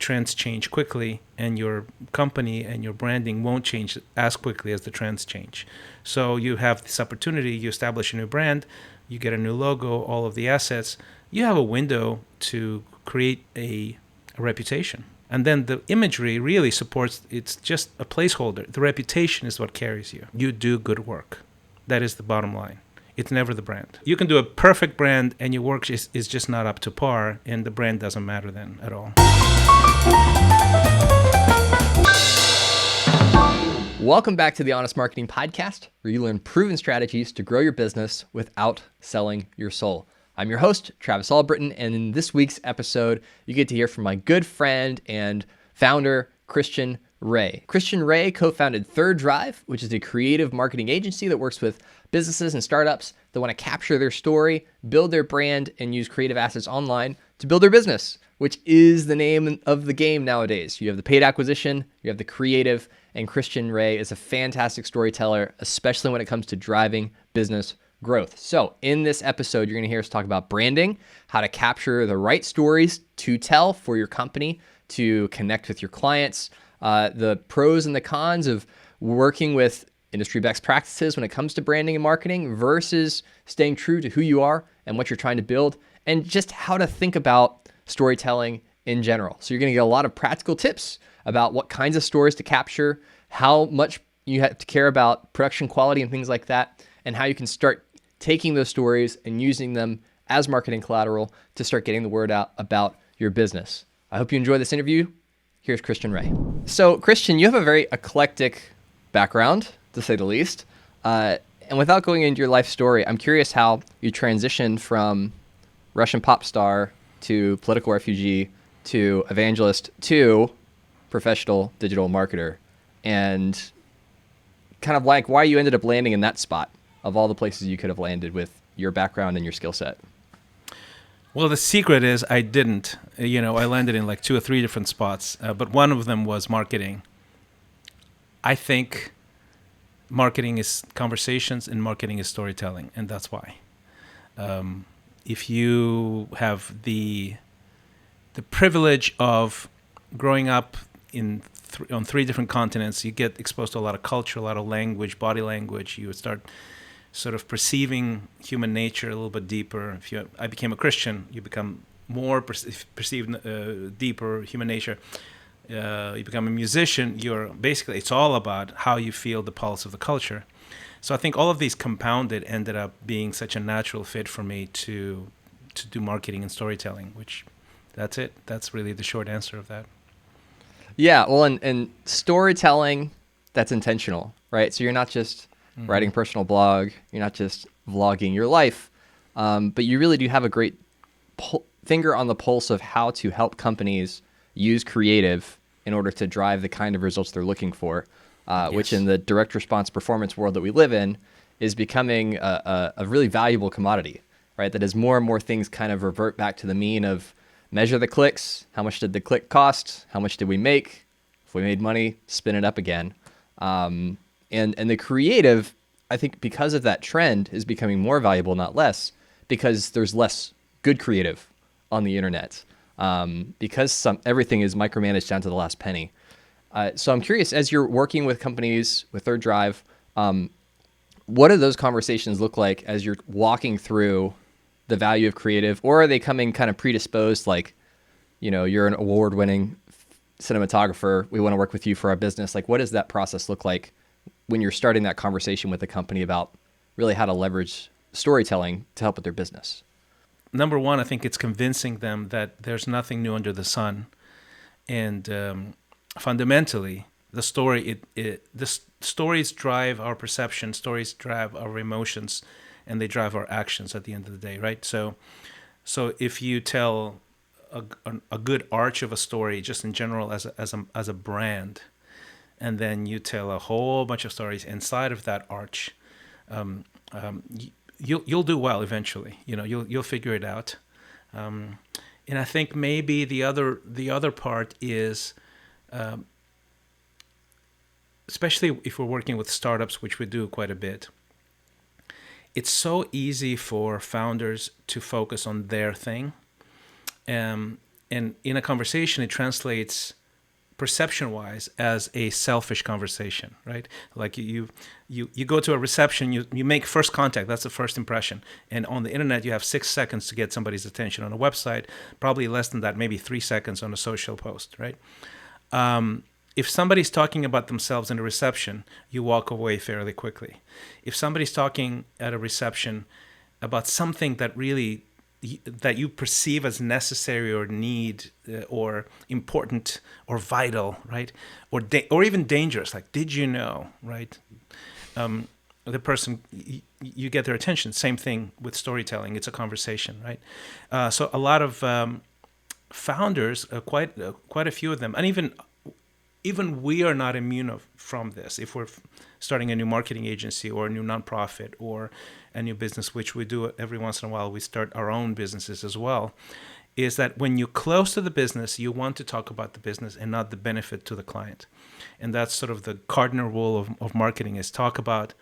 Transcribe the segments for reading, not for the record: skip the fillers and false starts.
trends change quickly, and your company and your branding won't change as quickly as the trends change. So you have this opportunity, you establish a new brand, you get a new logo, all of the assets. You have a window to create a reputation. And then the imagery really supports, it's just a placeholder. The reputation is what carries you. You do good work. That is the bottom line. It's never the brand. You can do a perfect brand and your work is just not up to par, and the brand doesn't matter then at all. Welcome back to the Honest Marketing Podcast, where you learn proven strategies to grow your business without selling your soul. I'm your host, Travis Albritton, and in this week's episode, you get to hear from my good friend and founder, Christian Ray. Christian Ray co-founded Third Drive, which is a creative marketing agency that works with businesses and startups that want to capture their story, build their brand, and use creative assets online to build their business, which is the name of the game nowadays. You have the paid acquisition, you have the creative, and Christian Ray is a fantastic storyteller, especially when it comes to driving business growth. So in this episode, you're going to hear us talk about branding, how to capture the right stories to tell for your company, to connect with your clients, the pros and the cons of working with industry best practices when it comes to branding and marketing versus staying true to who you are and what you're trying to build, and just how to think about storytelling in general. So you're going to get a lot of practical tips about what kinds of stories to capture, how much you have to care about production quality and things like that, and how you can start taking those stories and using them as marketing collateral to start getting the word out about your business. I hope you enjoy this interview. Here's Christian Ray. So Christian, you have a very eclectic background, to say the least. And without going into your life story, I'm curious how you transitioned from Russian pop star to political refugee to evangelist to professional digital marketer, and kind of like why you ended up landing in that spot of all the places you could have landed with your background and your skill set. Well, the secret is I didn't. I landed in like 2 or 3 different spots, but one of them was marketing. I think marketing is conversations and marketing is storytelling, and that's why. If you have the privilege of growing up on 3 different continents, you get exposed to a lot of culture, a lot of language, body language. You would start sort of perceiving human nature a little bit deeper. I became a Christian, you become more perceived deeper human nature. You become a musician, it's all about how you feel the pulse of the culture. So I think all of these compounded ended up being such a natural fit for me to do marketing and storytelling, which that's it. That's really the short answer of that. Yeah, well, and storytelling, that's intentional, right? So you're not just writing a personal blog, you're not just vlogging your life, but you really do have a great finger on the pulse of how to help companies use creative in order to drive the kind of results they're looking for, which in the direct response performance world that we live in is becoming a really valuable commodity, right? That as more and more things kind of revert back to the mean of measure the clicks, how much did the click cost, how much did we make, if we made money, spin it up again. And the creative, I think because of that trend, is becoming more valuable, not less, because there's less good creative on the internet, because everything is micromanaged down to the last penny. So I'm curious, as you're working with companies with Third Drive, what do those conversations look like as you're walking through the value of creative, or are they coming kind of predisposed, like, you're an award-winning cinematographer, we want to work with you for our business? Like, what does that process look like when you're starting that conversation with the company about really how to leverage storytelling to help with their business? Number one, I think it's convincing them that there's nothing new under the sun. And fundamentally, the stories drive our perception, stories drive our emotions, and they drive our actions at the end of the day, right? So if you tell a good arch of a story, just in general as a brand, and then you tell a whole bunch of stories inside of that arch, you'll do well eventually. You'll figure it out. And I think maybe the other part is, especially if we're working with startups, which we do quite a bit, it's so easy for founders to focus on their thing. And in a conversation, it translates perception-wise as a selfish conversation, right? Like you go to a reception, you make first contact. That's the first impression. And on the internet, you have 6 seconds to get somebody's attention. On a website, probably less than that, maybe 3 seconds on a social post, right? If somebody's talking about themselves in a reception, you walk away fairly quickly. If somebody's talking at a reception about something that really that you perceive as necessary or need or important or vital, right? Or even dangerous, like, did you know, right? The person, you get their attention. Same thing with storytelling. It's a conversation, right? So a lot of founders, quite a few of them, and even we are not immune from this. If we're starting a new marketing agency or a new nonprofit or a new business, which we do every once in a while, we start our own businesses as well, is that when you're close to the business, you want to talk about the business and not the benefit to the client. And that's sort of the cardinal rule of marketing, is talk about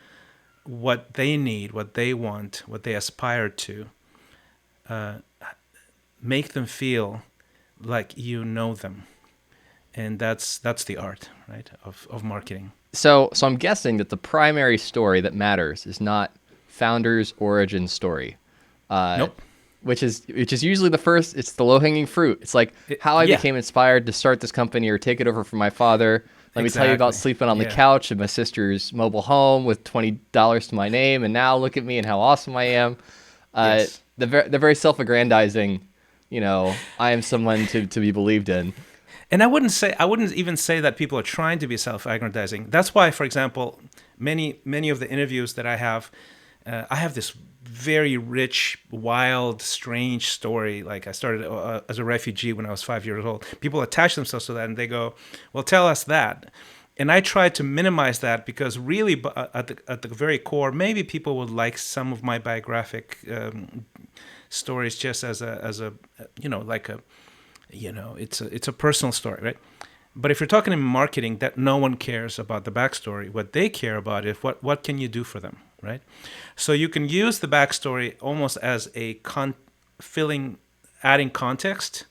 what they need, what they want, what they aspire to. Make them feel like you know them. And that's the art, right, of marketing. So I'm guessing that the primary story that matters is not founder's origin story. Nope. Which is usually the first. It's the low-hanging fruit. It's like how I became inspired to start this company or take it over from my father. Let me tell you about sleeping on the couch in my sister's mobile home with $20 to my name, and now look at me and how awesome I am. Yes. They're very self-aggrandizing. I am someone to be believed in. And I wouldn't even say that people are trying to be self-aggrandizing. That's why, for example, many of the interviews that I have this very rich, wild, strange story. Like, I started as a refugee when I was 5 years old. People attach themselves to that and they go, well, tell us that. And I try to minimize that, because really at the very core, maybe people would like some of my biographic stories just as a it's a personal story, right? But if you're talking in marketing, that no one cares about the backstory. What they care about is what can you do for them, right? So you can use the backstory almost as a adding context,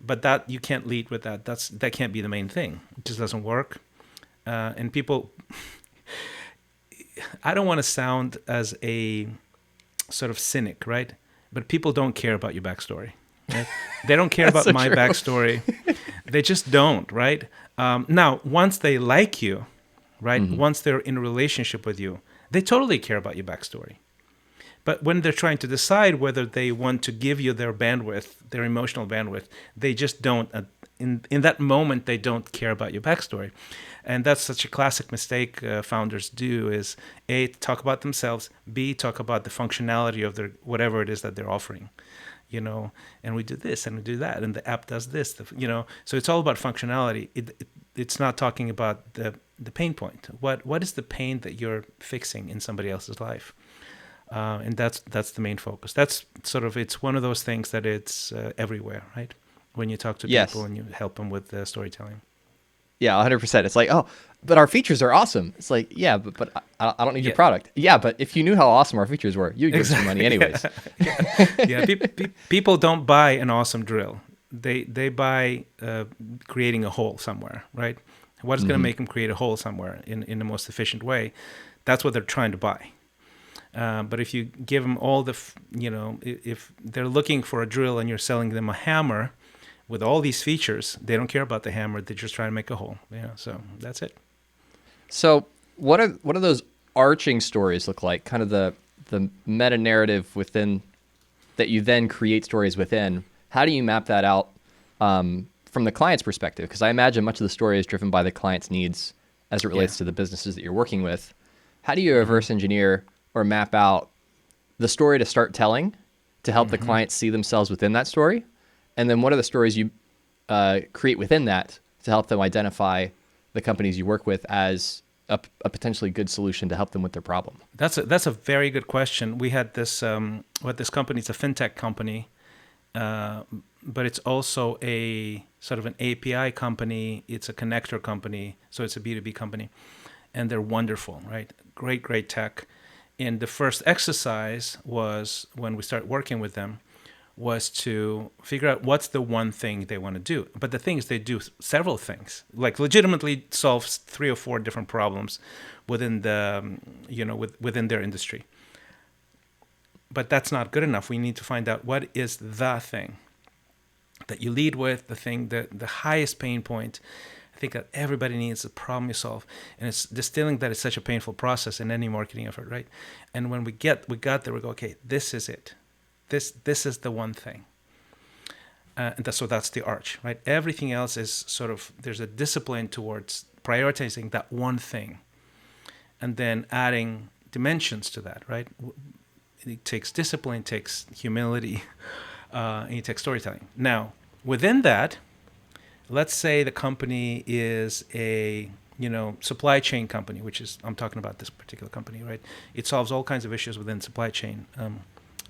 but that you can't lead with that. That can't be the main thing. It just doesn't work. And people, I don't want to sound as a sort of cynic, right? But people don't care about your backstory. Right? They don't care about so my true. backstory. They just don't, right? Now, once they like you, right? Mm-hmm. Once they're in a relationship with you, they totally care about your backstory. But when they're trying to decide whether they want to give you their bandwidth, their emotional bandwidth, they just don't. In that moment, they don't care about your backstory. And that's such a classic mistake founders do, is A, talk about themselves, B, talk about the functionality of their whatever it is that they're offering. And we do this and we do that, and the app does this, so it's all about functionality. It's not talking about the pain point. What is the pain that you're fixing in somebody else's life? And that's the main focus. That's sort of, it's one of those things that it's everywhere, right? When you talk to people and you help them with storytelling. Yeah, 100%. It's like, oh, but our features are awesome. It's like, yeah, but I don't need your product. Yeah, but if you knew how awesome our features were, you'd give us some money anyways. People don't buy an awesome drill. They buy creating a hole somewhere, right? What's going to make them create a hole somewhere in the most efficient way? That's what they're trying to buy. But if you give them all if they're looking for a drill and you're selling them a hammer with all these features, they don't care about the hammer. They're just trying to make a hole. So that's it. So what are those arching stories look like? Kind of the meta narrative within that you then create stories within. How do you map that out from the client's perspective? Because I imagine much of the story is driven by the client's needs as it relates to the businesses that you're working with. How do you reverse engineer or map out the story to start telling to help the client see themselves within that story? And then what are the stories you create within that to help them identify the companies you work with as a potentially good solution to help them with their problem? That's a very good question. We had this this company. It's a fintech company, but it's also a sort of an API company. It's a connector company, so it's a B2B company, and they're wonderful, right? Great tech. And the first exercise was when we started working with them, was to figure out what's the one thing they want to do. But the thing is, they do several things, like legitimately solve 3 or 4 different problems within within their industry. But that's not good enough. We need to find out what is the thing that you lead with, the thing, the highest pain point. I think that everybody needs a problem you solve. And it's distilling that is such a painful process in any marketing effort, right? And when we got there, we go, okay, this is it. This is the one thing. So that's the arch, right? Everything else is sort of, there's a discipline towards prioritizing that one thing and then adding dimensions to that, right? It takes discipline, it takes humility, and it takes storytelling. Now, within that, let's say the company is a supply chain company, which is, I'm talking about this particular company, right? It solves all kinds of issues within supply chain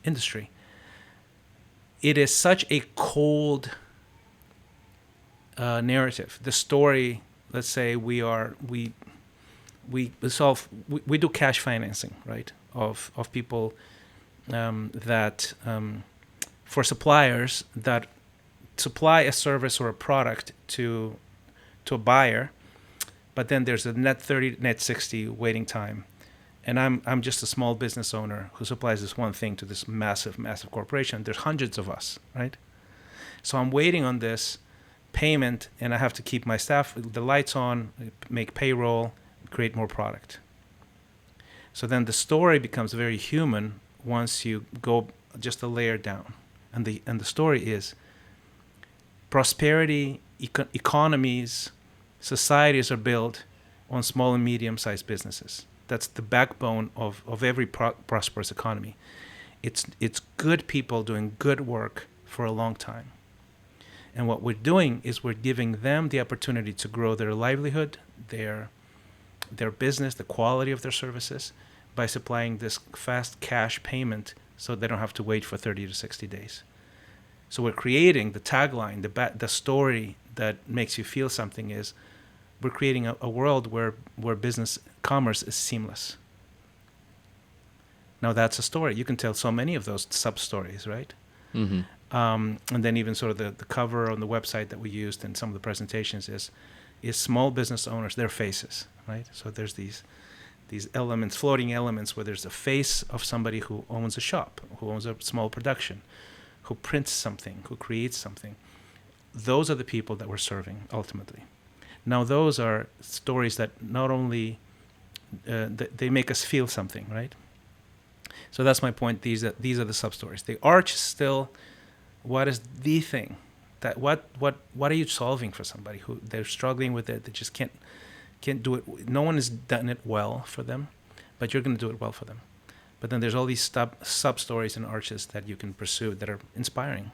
industry. It is such a cold narrative. The story, let's say we do cash financing, right? Of people that for suppliers that supply a service or a product to a buyer, but then there's a net 30, net 60 waiting time. And I'm just a small business owner who supplies this one thing to this massive, massive corporation. There's hundreds of us, right? So I'm waiting on this payment, and I have to keep my staff, the lights on, make payroll, create more product. So then the story becomes very human once you go just a layer down. And the story is prosperity, economies, societies are built on small and medium-sized businesses. That's the backbone of every prosperous economy. It's good people doing good work for a long time. And what we're doing is we're giving them the opportunity to grow their livelihood, their business, the quality of their services, by supplying this fast cash payment so they don't have to wait for 30 to 60 days. So we're creating the tagline, the story that makes you feel something is, we're creating a world where business commerce is seamless. Now that's a story. You can tell so many of those sub-stories, right? Mm-hmm. And then even sort of the cover on the website that we used in some of the presentations is small business owners, their faces, right? So there's these elements, floating elements, where there's a face of somebody who owns a shop, who owns a small production, who prints something, who creates something. Those are the people that we're serving ultimately. Now those are stories that not only they make us feel something, right? So that's my point. These are the sub-stories. The arch is still, what is the thing? That what are you solving for somebody who they're struggling with it? They just can't do it. No one has done it well for them, but you're going to do it well for them. But then there's all these sub-stories and arches that you can pursue that are inspiring.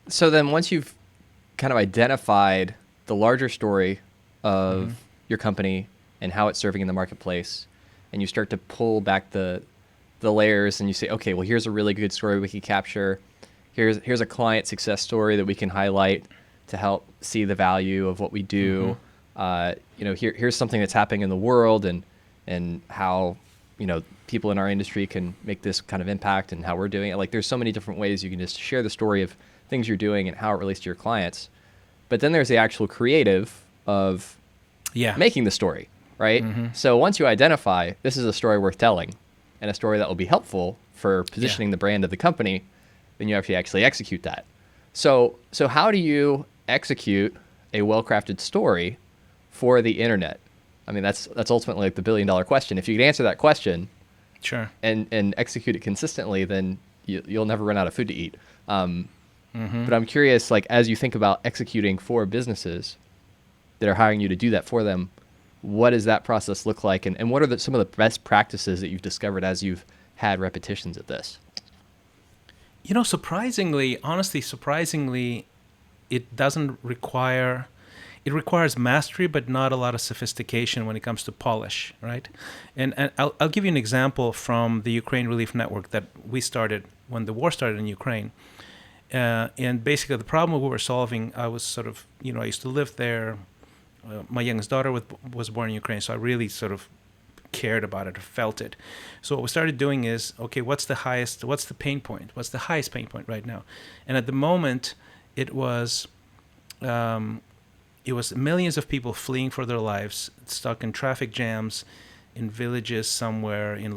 So then once you've kind of identified the larger story of your company and how it's serving in the marketplace, and you start to pull back the layers and you say, okay, well, here's a really good story we can capture. Here's a client success story that we can highlight to help see the value of what we do. Here's something that's happening in the world and how, people in our industry can make this kind of impact and how we're doing it. Like, there's so many different ways you can just share the story of things you're doing and how it relates to your clients. But then there's the actual creative of making the story, right? So once you identify this is a story worth telling and a story that will be helpful for positioning the brand of the company, then you actually execute that. So how do you execute a well-crafted story for the internet? I mean, that's ultimately like the billion-dollar question. If you can answer that question, sure, and execute it consistently, then you'll never run out of food to eat. But I'm curious, like, as you think about executing for businesses that are hiring you to do that for them, what does that process look like? And what are some of the best practices that you've discovered as you've had repetitions at this? Surprisingly, it doesn't require, it requires mastery, but not a lot of sophistication when it comes to polish, right? And I'll give you an example from the Ukraine Relief Network that we started when the war started in Ukraine. And basically the problem we were solving, I was sort of, I used to live there. My youngest daughter was born in Ukraine, so I really sort of cared about it or felt it. So what we started doing is, okay, what's the pain point? What's the highest pain point right now? And at the moment, it was millions of people fleeing for their lives, stuck in traffic jams, in villages somewhere, in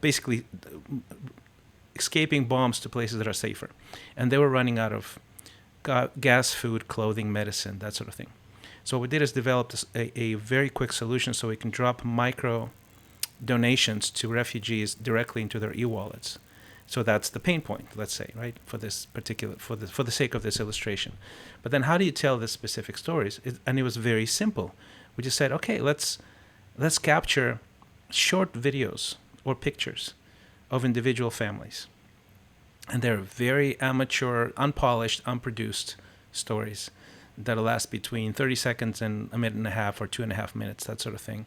basically escaping bombs to places that are safer. And they were running out of gas, food, clothing, medicine, that sort of thing. So what we did is developed a very quick solution so we can drop micro donations to refugees directly into their e-wallets. So that's the pain point, let's say, right, for this particular, for the sake of this illustration. But then how do you tell the specific stories? And it was very simple. We just said, okay, let's capture short videos or pictures of individual families. And they're very amateur, unpolished, unproduced stories that'll last between 30 seconds and a minute and a half or 2.5 minutes, that sort of thing,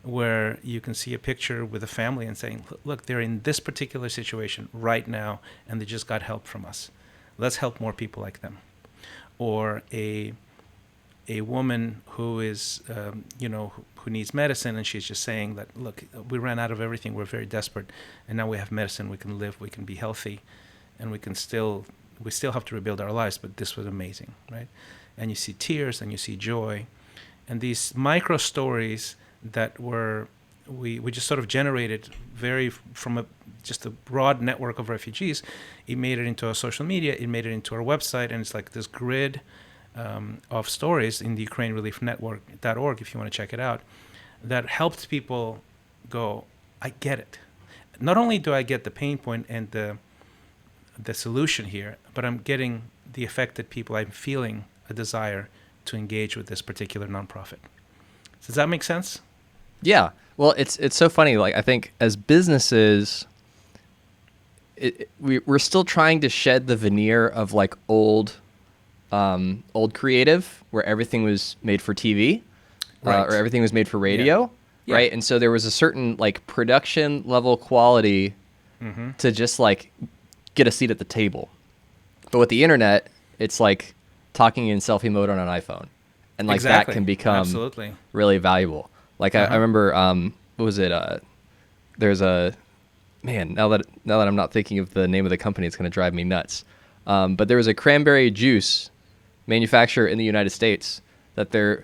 where you can see a picture with a family and saying, look, they're in this particular situation right now, and they just got help from us. Let's help more people like them. Or a woman who is, who needs medicine, and she's just saying that, look, we ran out of everything, we're very desperate, and now we have medicine, we can live, we can be healthy, and we still have to rebuild our lives, but this was amazing, right? And you see tears and you see joy, and these micro stories that we just sort of generated from just a broad network of refugees. It made it into our social media, it made it into our website, and it's like this grid of stories in the Ukraine Relief Network.org, if you want to check it out, that helped people go, I get it. Not only do I get the pain point and the solution here, but I'm getting the affected people, I'm feeling a desire to engage with this particular nonprofit. Does that make sense? Yeah. Well, it's so funny. Like, I think as businesses, we're still trying to shed the veneer of like old creative, where everything was made for TV, right, or everything was made for radio, yeah. right? And so there was a certain like production level quality to just like get a seat at the table. But with the internet, it's like talking in selfie mode on an iPhone, and like exactly. that can become absolutely really valuable. Like I remember, what was it? There's a man. Now that I'm not thinking of the name of the company, it's going to drive me nuts. But there was a cranberry juice manufacturer in the United States that their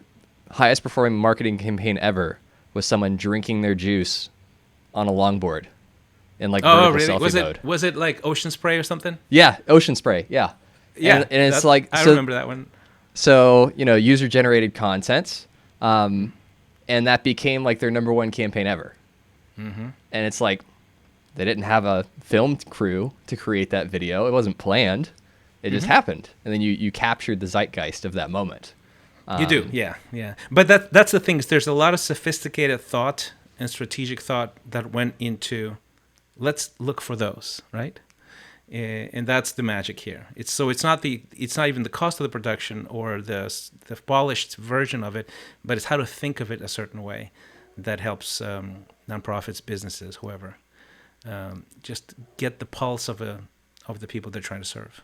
highest performing marketing campaign ever was someone drinking their juice on a longboard in like vertical selfie mode. Was it like Ocean Spray or something? Yeah, Ocean Spray. Yeah. Yeah, and it's like I remember that one. So user generated content. And that became like their number one campaign ever. And it's like, they didn't have a film crew to create that video. It wasn't planned. It just happened. And then you captured the zeitgeist of that moment. You do, yeah. But that's the thing, is there's a lot of sophisticated thought and strategic thought that went into, let's look for those, right? And that's the magic here. It's not even the cost of the production or the polished version of it, but it's how to think of it a certain way that helps nonprofits, businesses, whoever, just get the pulse of the people they're trying to serve.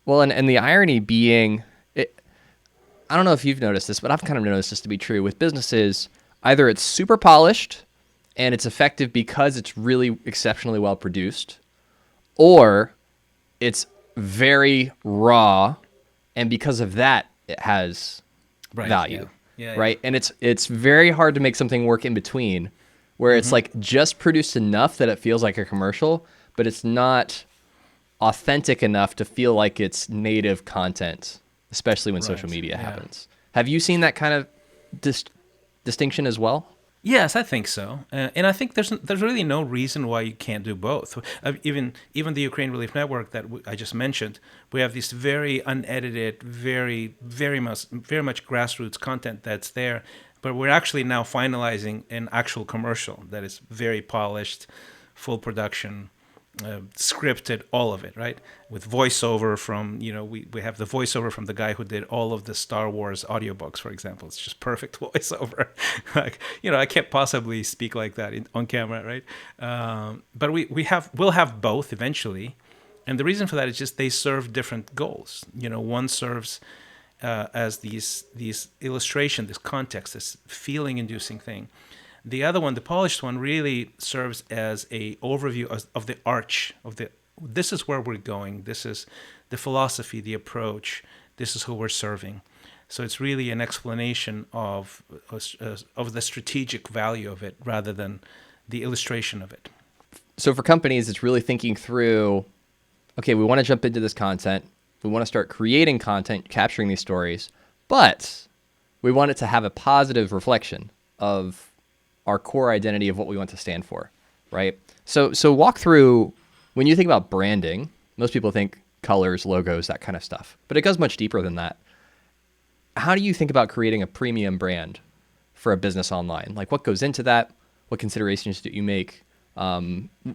Well, and the irony being, I don't know if you've noticed this, but I've kind of noticed this to be true with businesses. Either it's super polished and it's effective because it's really exceptionally well produced, or it's very raw, and because of that, it has value, right? And it's very hard to make something work in between, where it's like just produced enough that it feels like a commercial, but it's not authentic enough to feel like it's native content, especially when social media happens. Have you seen that kind of distinction as well? Yes, I think so, and I think there's really no reason why you can't do both. Even the Ukraine Relief Network that I just mentioned, we have this very unedited, very much grassroots content that's there, but we're actually now finalizing an actual commercial that is very polished, full production, scripted, all of it, right? With voiceover from, we have the voiceover from the guy who did all of the Star Wars audiobooks, for example. It's just perfect voiceover. Like, I can't possibly speak like that on camera, right? But we'll have both eventually. And the reason for that is just they serve different goals. One serves as these illustration, this context, this feeling-inducing thing. The other one, the polished one, really serves as a overview of the arch of the. This is where we're going. This is the philosophy, the approach. This is who we're serving. So it's really an explanation of the strategic value of it rather than the illustration of it. So for companies, it's really thinking through, okay, we want to jump into this content. We want to start creating content, capturing these stories, but we want it to have a positive reflection of our core identity of what we want to stand for, right? So walk through, when you think about branding, most people think colors, logos, that kind of stuff, but it goes much deeper than that. How do you think about creating a premium brand for a business online? Like, what goes into that? What considerations do you make?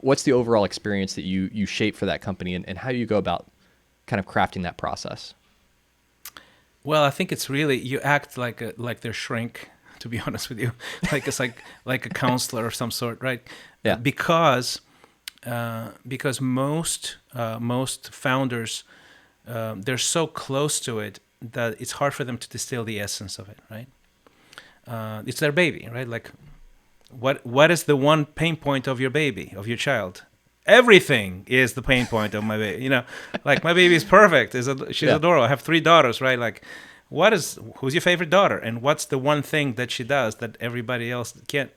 What's the overall experience that you shape for that company, and how do you go about kind of crafting that process? Well, I think it's really, you act like their shrink, to be honest with you, it's like a counselor of some sort, right? Yeah. Because most founders, they're so close to it that it's hard for them to distill the essence of it, right? It's their baby, right? Like, what is the one pain point of your baby, of your child? Everything is the pain point of my baby. Like, my baby is perfect. She's adorable. I have 3 daughters, right? Like, who's your favorite daughter? And what's the one thing that she does that everybody else can't?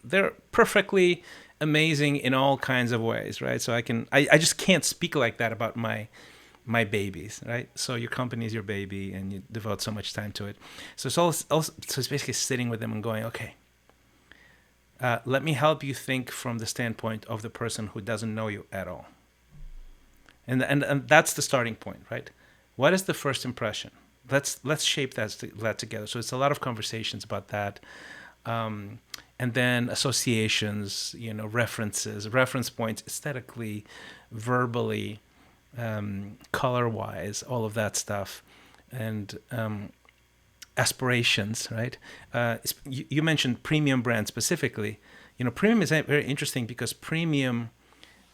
They're perfectly amazing in all kinds of ways, right? So I just can't speak like that about my babies, right? So your company is your baby, and you devote so much time to it. So it's basically sitting with them and going, okay, let me help you think from the standpoint of the person who doesn't know you at all. And that's the starting point, right? What is the first impression? Let's shape that together. So it's a lot of conversations about that. And then associations, references, reference points, aesthetically, verbally, color-wise, all of that stuff. And aspirations, right? You mentioned premium brand specifically. Premium is very interesting because premium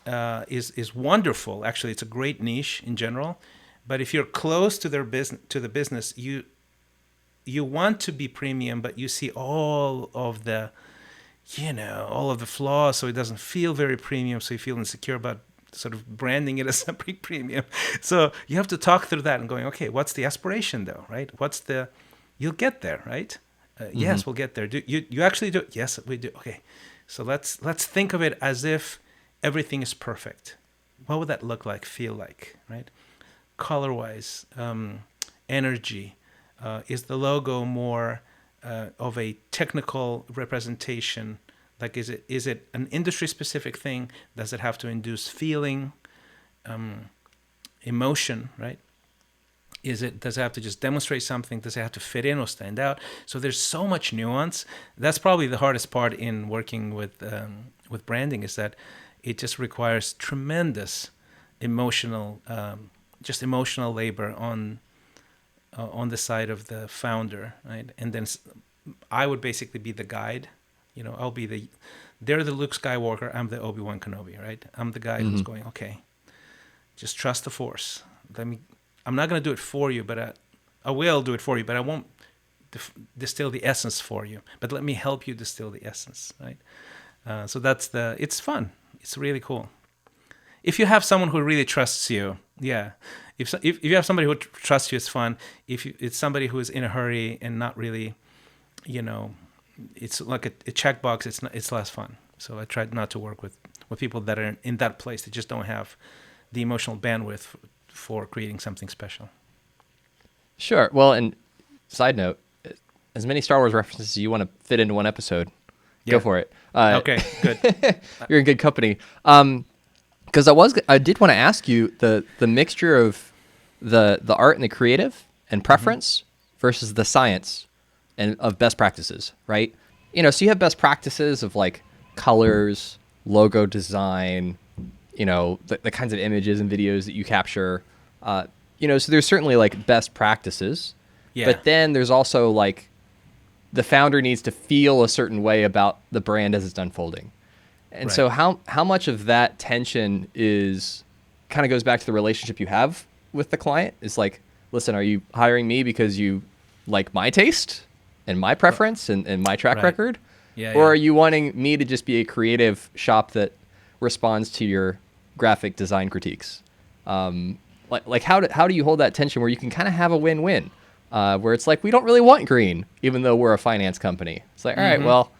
is wonderful. Actually, it's a great niche in general. But if you're close to the business, you want to be premium, but you see all of the flaws, so it doesn't feel very premium. So you feel insecure about sort of branding it as a premium. So you have to talk through that and going, okay, what's the aspiration though, right? You'll get there, right? Yes, we'll get there. Do you actually do it? Yes, we do. Okay, so let's think of it as if everything is perfect. What would that look like, feel like, right? Color-wise, energy. Is the logo more of a technical representation? Like, is it an industry-specific thing? Does it have to induce feeling, emotion, right? Does it have to just demonstrate something? Does it have to fit in or stand out? So there's so much nuance. That's probably the hardest part in working with branding, is that it just requires tremendous emotional labor on the side of the founder, right? And then I would basically be the guide. I'll be they're the Luke Skywalker. I'm the Obi-Wan Kenobi, right? I'm the guy who's going, okay, just trust the Force. I'm not going to do it for you, but I will do it for you, but I won't distill the essence for you. But let me help you distill the essence, right? So it's fun. It's really cool. If you have someone who really trusts you, yeah. If you have somebody who trusts you, it's fun. If it's somebody who is in a hurry and not really, it's like a checkbox. It's less fun. So I tried not to work with people that are in that place. They just don't have the emotional bandwidth for creating something special. Sure. Well, and side note, as many Star Wars references as you want to fit into one episode, go for it. Okay, good. You're in good company. Because I did want to ask you the mixture of the art and the creative and preference versus the science and of best practices, right? So you have best practices of like colors, logo design, the kinds of images and videos that you capture. So there's certainly like best practices, but then there's also like the founder needs to feel a certain way about the brand as it's unfolding. And so how much of that tension is kind of goes back to the relationship you have with the client? Is like, listen, are you hiring me because you like my taste and my preference and my track record? Yeah, Or yeah. are you wanting me to just be a creative shop that responds to your graphic design critiques? Like how do you hold that tension where you can kind of have a win-win, where it's like we don't really want green, even though we're a finance company. It's like, all right, Mm-hmm. well,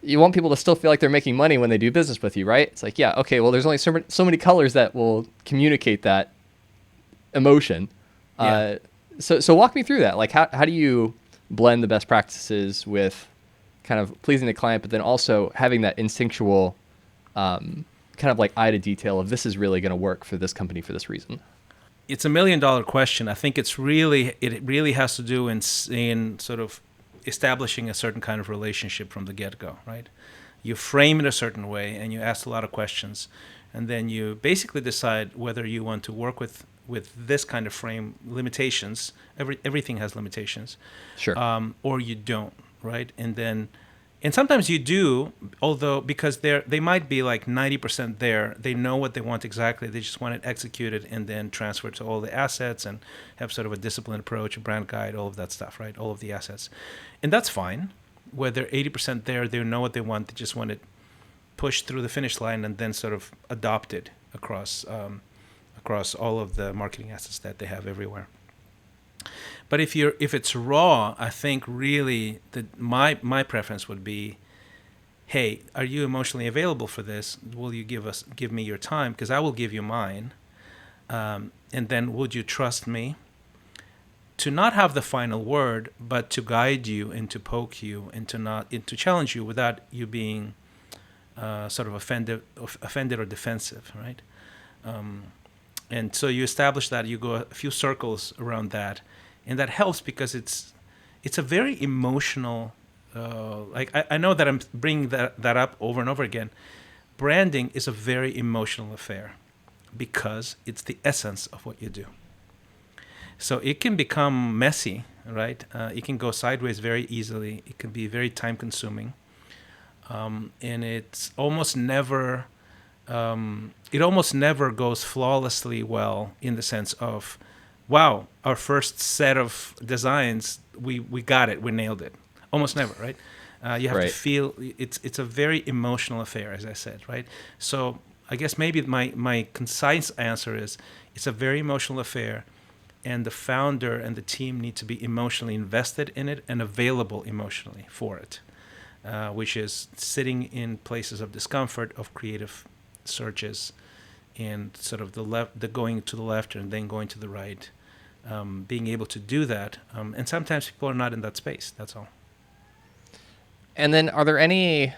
you want people to still feel like they're making money when they do business with you, right? It's like, yeah, okay, well, there's only so many colors that will communicate that emotion. Yeah. So walk me through that. Like, how do you blend the best practices with kind of pleasing the client, but then also having that instinctual kind of like eye to detail of this is really going to work for this company for this reason? It's $1 million question. I think it really has to do in sort of establishing a certain kind of relationship from the get-go, right? You frame it a certain way and you ask a lot of questions, and then you basically decide whether you want to work with this kind of frame limitations. Everything has limitations, Sure. or you don't, right? And sometimes you do, although because they might be like 90% there. They know what they want exactly. They just want it executed and then transfer to all the assets and have sort of a disciplined approach, a brand guide, all of that stuff, right? All of the assets. And that's fine. Where they're 80% there, they know what they want. They just want it pushed through the finish line and then sort of adopted across all of the marketing assets that they have everywhere. But if it's raw, I think really my preference would be, hey, are you emotionally available for this? Will you give me your time? Because I will give you mine. And then would you trust me to not have the final word, but to guide you and to poke you and to challenge you without you being sort of offended or defensive, right? And so you establish that, you go a few circles around that, and that helps because it's a very emotional. Like I know that I'm bringing that up over and over again. Branding is a very emotional affair because it's the essence of what you do. So it can become messy, right? It can go sideways very easily. It can be very time consuming, and it's almost never. It almost never goes flawlessly well in the sense of, wow, our first set of designs, we got it, we nailed it. Almost never, right? You have to Right. feel it's a very emotional affair, as I said, right? So I guess maybe my concise answer is it's a very emotional affair, and the founder and the team need to be emotionally invested in it and available emotionally for it, which is sitting in places of discomfort, of creative searches, and sort of the going to the left and then going to the right, being able to do that. And sometimes people are not in that space. That's all. And then are there any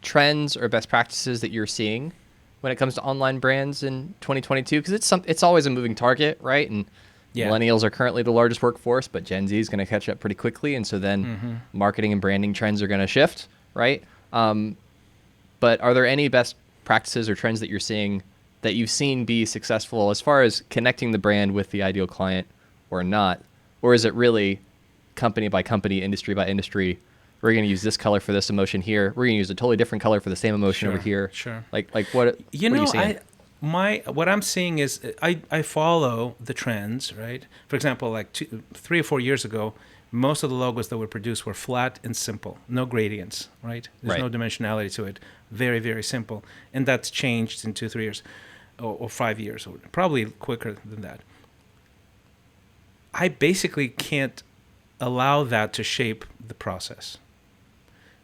trends or best practices that you're seeing when it comes to online brands in 2022? Because it's always a moving target, right? And Yeah. millennials are currently the largest workforce, but Gen Z is going to catch up pretty quickly. And so then marketing and branding trends are going to shift, right? But are there any best practices or trends that you're seeing that you've seen be successful as far as connecting the brand with the ideal client or not? Or is it really company by company, industry by industry? We're going to use this color for this emotion here. We're going to use a totally different color for the same emotion over here. Sure. Like what? You what are you know, seeing? what I'm seeing is I follow the trends, right? For example, like 3 or 4 years ago, most of the logos that were produced were flat and simple, no gradients, right? There's no dimensionality to it. Very, very simple. And that's changed in 2, 3 years or 5 years, or probably quicker than that. I basically can't allow that to shape the process,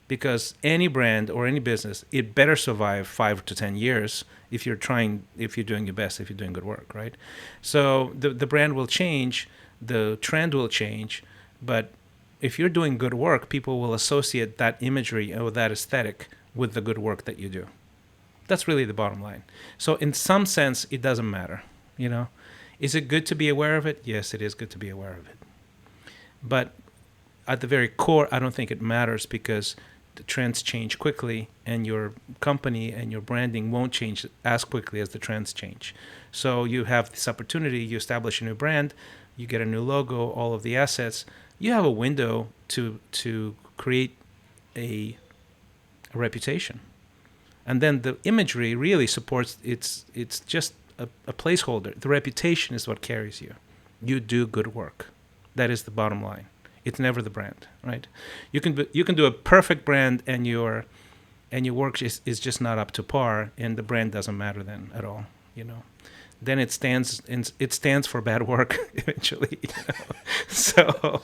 because any brand or any business, it better survive 5 to 10 years if you're doing your best, if you're doing good work, right? So the brand will change, the trend will change, but if you're doing good work, people will associate that imagery or that aesthetic with the good work that you do. That's really the bottom line. So in some sense, it doesn't matter, you know. Is it good to be aware of it? Yes, it is good to be aware of it. But at the very core, I don't think it matters, because the trends change quickly, and your company and your branding won't change as quickly as the trends change. So you have this opportunity, you establish a new brand, you get a new logo, all of the assets. You have a window to create a reputation. And then the imagery really supports, it's just a placeholder. The reputation is what carries you. You do good work. That is the bottom line. It's never the brand, right? You can do a perfect brand, and your work is just not up to par, and the brand doesn't matter then at all. Then it stands for bad work eventually. So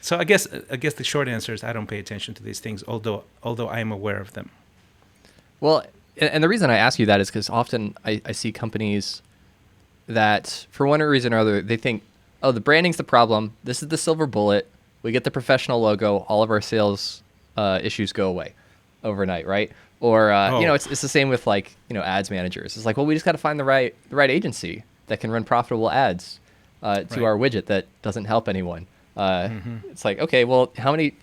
so I guess the short answer is I don't pay attention to these things, although I am aware of them. Well, and the reason I ask you that is because often I see companies that, for one reason or other, they think, oh, the branding's the problem. This is the silver bullet. We get the professional logo. All of our sales issues go away overnight, right? Or it's the same with ads managers. It's like, well, we just got to find the right agency that can run profitable ads to our widget that doesn't help anyone. It's like, okay, well, how many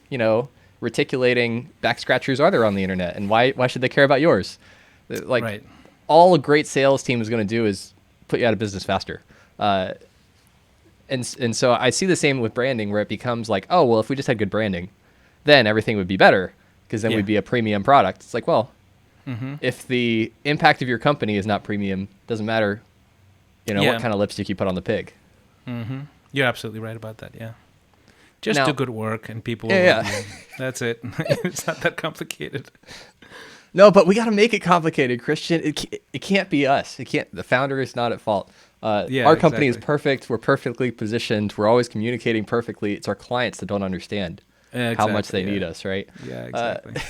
reticulating back scratchers are there on the internet, and why should they care about yours? Right. All a great sales team is going to do is put you out of business faster. And so I see the same with branding, where it becomes like, oh, well, if we just had good branding, then everything would be better, because then we'd be a premium product. It's like, well, if the impact of your company is not premium, doesn't matter, what kind of lipstick you put on the pig. You're absolutely right about that. Yeah. Just Now, do good work and people will love you. That's it. It's not that complicated. No, but we got to make it complicated, Christian. It can't be us. The founder is not at fault. Our company is perfect. We're perfectly positioned. We're always communicating perfectly. It's our clients that don't understand how much they need us, right? Yeah, exactly.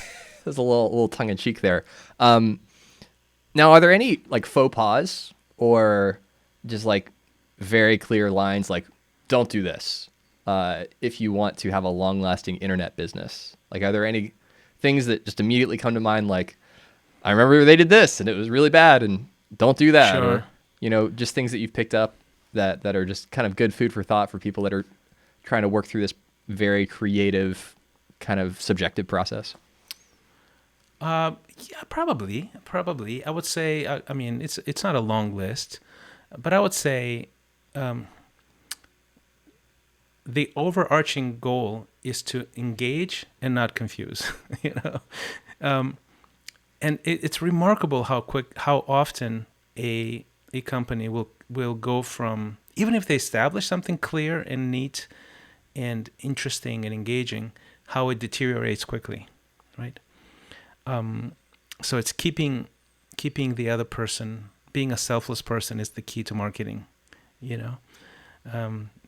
There's a little tongue in cheek there. Now, are there any faux pas or just very clear lines don't do this if you want to have a long-lasting internet business? Are there any things that just immediately come to mind, I remember they did this and it was really bad, and don't do that? Sure. Or just things that you've picked up that are just kind of good food for thought for people that are trying to work through this very creative kind of subjective process? Yeah, probably. I would say, I mean, it's not a long list, but I would say the overarching goal is to engage and not confuse. And it's remarkable how often a company will go from, even if they establish something clear and neat and interesting and engaging, how it deteriorates quickly, right? So it's keeping the other person, being a selfless person is the key to marketing,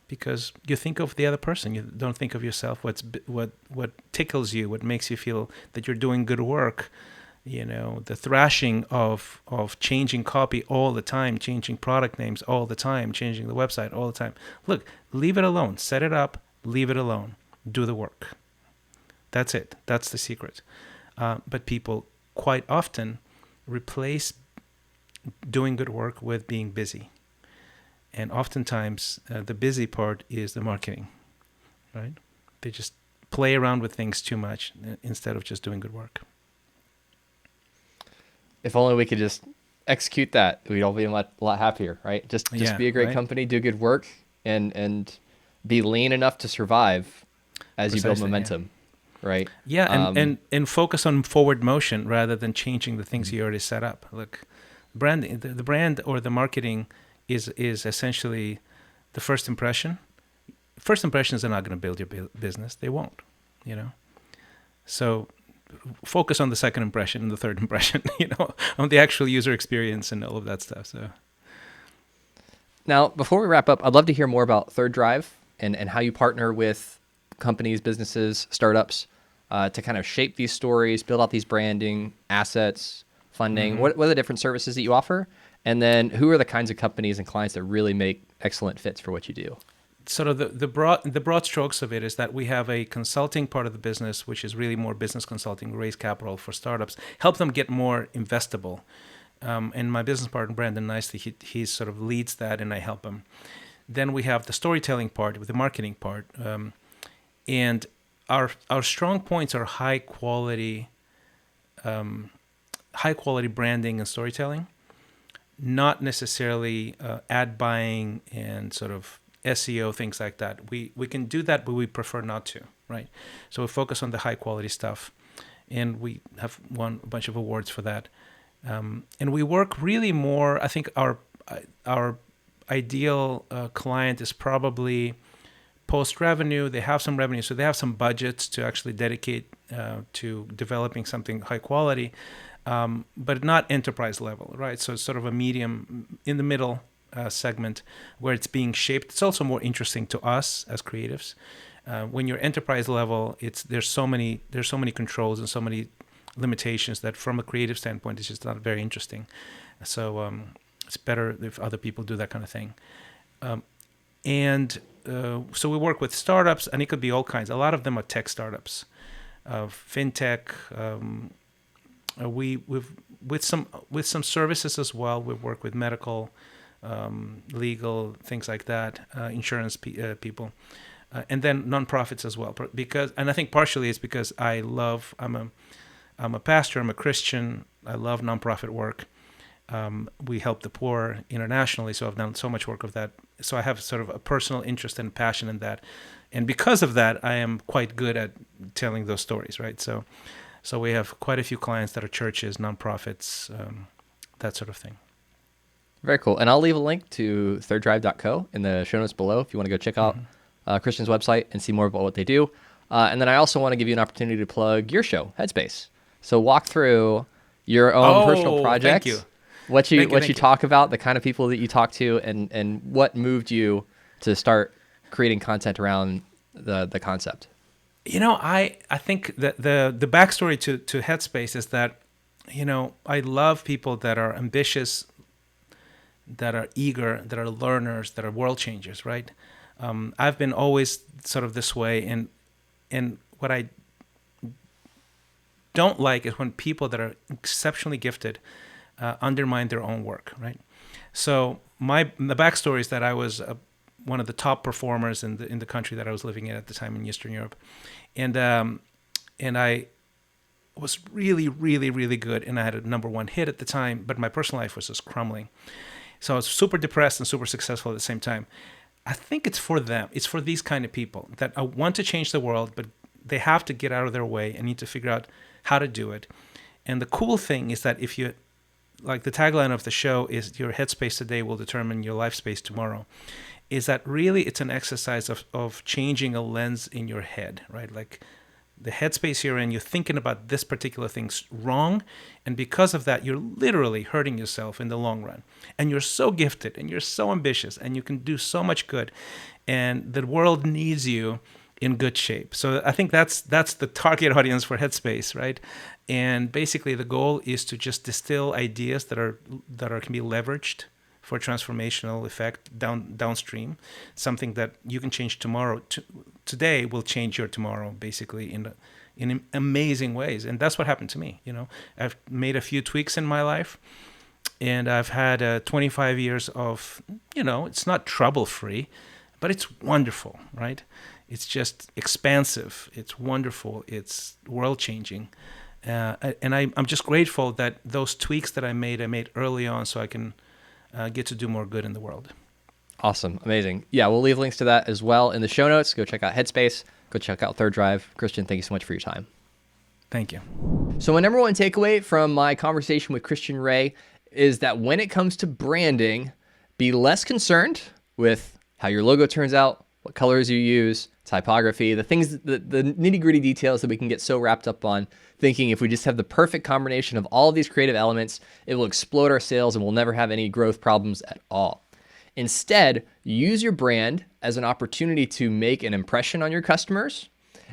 because you think of the other person, you don't think of yourself. What tickles you, what makes you feel that you're doing good work, the thrashing of changing copy all the time, changing product names all the time, changing the website all the time. Look, leave it alone. Set it up, leave it alone. Do the work. That's it. That's the secret. But people quite often replace doing good work with being busy. And oftentimes, the busy part is the marketing, right? They just play around with things too much instead of just doing good work. If only we could just execute that, we'd all be a lot happier, right? Just be a great company, do good work, and be lean enough to survive as you build momentum, right? Yeah, and focus on forward motion rather than changing the things you already set up. Look, branding, the brand or the marketing is essentially the first impression. First impressions are not going to build your business. They won't, So focus on the second impression and the third impression, on the actual user experience and all of that stuff. So now, before we wrap up, I'd love to hear more about Third Drive and how you partner with companies, businesses, startups to kind of shape these stories, build out these branding assets, funding. Mm-hmm. What are the different services that you offer? And then who are the kinds of companies and clients that really make excellent fits for what you do? Sort of the broad strokes of it is that we have a consulting part of the business, which is really more business consulting, raise capital for startups, help them get more investable. And my business partner, Brandon Nicely, he sort of leads that, and I help him. Then we have the storytelling part, with the marketing part. And our strong points are high quality branding and storytelling, not necessarily ad buying and sort of SEO, things like that. We can do that, but we prefer not to, right? So we focus on the high quality stuff, and we have won a bunch of awards for that. And we work really more, I think our ideal client is probably post revenue. They have some revenue, so they have some budgets to actually dedicate to developing something high quality, but not enterprise level, right? So it's sort of a medium in the middle segment where it's being shaped. It's also more interesting to us as creatives. When you're enterprise level, there's so many controls and so many limitations that from a creative standpoint, it's just not very interesting. So it's better if other people do that kind of thing. So we work with startups, and it could be all kinds. A lot of them are tech startups, fintech. We've with some services as well. We've worked with medical, legal, things like that, insurance people, and then nonprofits as well. And I think partially it's because I'm a pastor. I'm a Christian. I love nonprofit work. We help the poor internationally, so I've done so much work of that. So I have sort of a personal interest and passion in that, and because of that, I am quite good at telling those stories, right? So we have quite a few clients that are churches, nonprofits, that sort of thing. Very cool. And I'll leave a link to thirddrive.co in the show notes below if you want to go check out Christian's website and see more about what they do. And then I also want to give you an opportunity to plug your show, Headspace. So walk through your own personal projects. Thank you. What you talk about, the kind of people that you talk to, and what moved you to start creating content around the concept. I think that the backstory to Headspace is that, I love people that are ambitious, that are eager, that are learners, that are world changers, right? I've been always sort of this way, and what I don't like is when people that are exceptionally gifted undermine their own work, right? So the backstory is that I was one of the top performers in the country that I was living in at the time in Eastern Europe, and I was really, really, really good, and I had a #1 hit at the time, but my personal life was just crumbling. So I was super depressed and super successful at the same time. I think it's for them. It's for these kind of people that want to change the world, but they have to get out of their way and need to figure out how to do it. And the cool thing is that if you, like the tagline of the show is your headspace today will determine your life space tomorrow, is that really it's an exercise of changing a lens in your head, right? Like the headspace you're in, you're thinking about this particular thing's wrong, and because of that, you're literally hurting yourself in the long run. And you're so gifted, and you're so ambitious, and you can do so much good, and the world needs you in good shape. So I think that's the target audience for Headspace, right? And basically, the goal is to just distill ideas that can be leveraged for transformational effect downstream, something that you can change tomorrow. Today will change your tomorrow, basically in amazing ways, and that's what happened to me. I've made a few tweaks in my life, and I've had 25 years of, it's not trouble-free, but it's wonderful, right? It's just expansive. It's wonderful. It's world-changing. And I'm just grateful that those tweaks that I made early on so I can get to do more good in the world. Awesome. Amazing. Yeah, we'll leave links to that as well in the show notes. Go check out Headspace. Go check out Third Drive. Christian, thank you so much for your time. Thank you. So my #1 takeaway from my conversation with Christian Ray is that when it comes to branding, be less concerned with how your logo turns out, what colors you use, typography, the things, the nitty-gritty details that we can get so wrapped up on, thinking if we just have the perfect combination of all of these creative elements, it will explode our sales and we'll never have any growth problems at all. Instead, use your brand as an opportunity to make an impression on your customers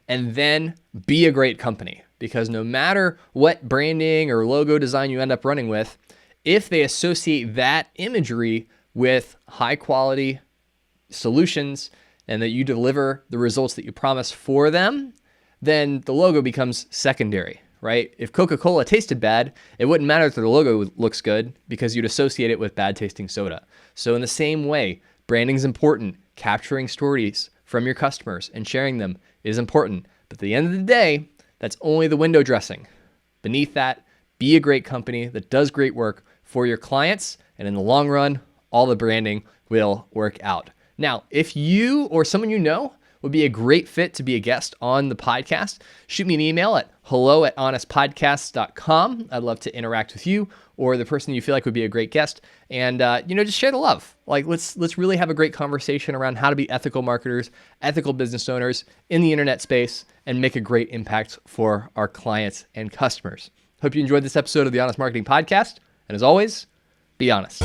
and then be a great company. Because no matter what branding or logo design you end up running with, if they associate that imagery with high quality solutions and that you deliver the results that you promise for them, then the logo becomes secondary, right? If Coca-Cola tasted bad, it wouldn't matter if the logo looks good because you'd associate it with bad tasting soda. So in the same way, branding is important. Capturing stories from your customers and sharing them is important. But at the end of the day, that's only the window dressing. Beneath that, be a great company that does great work for your clients. And in the long run, all the branding will work out. Now, if you or someone you know would be a great fit to be a guest on the podcast, shoot me an email at hello@honestpodcasts.com. I'd love to interact with you or the person you feel like would be a great guest. And, just share the love. Like, let's really have a great conversation around how to be ethical marketers, ethical business owners in the internet space, and make a great impact for our clients and customers. Hope you enjoyed this episode of the Honest Marketing Podcast. And as always, be honest.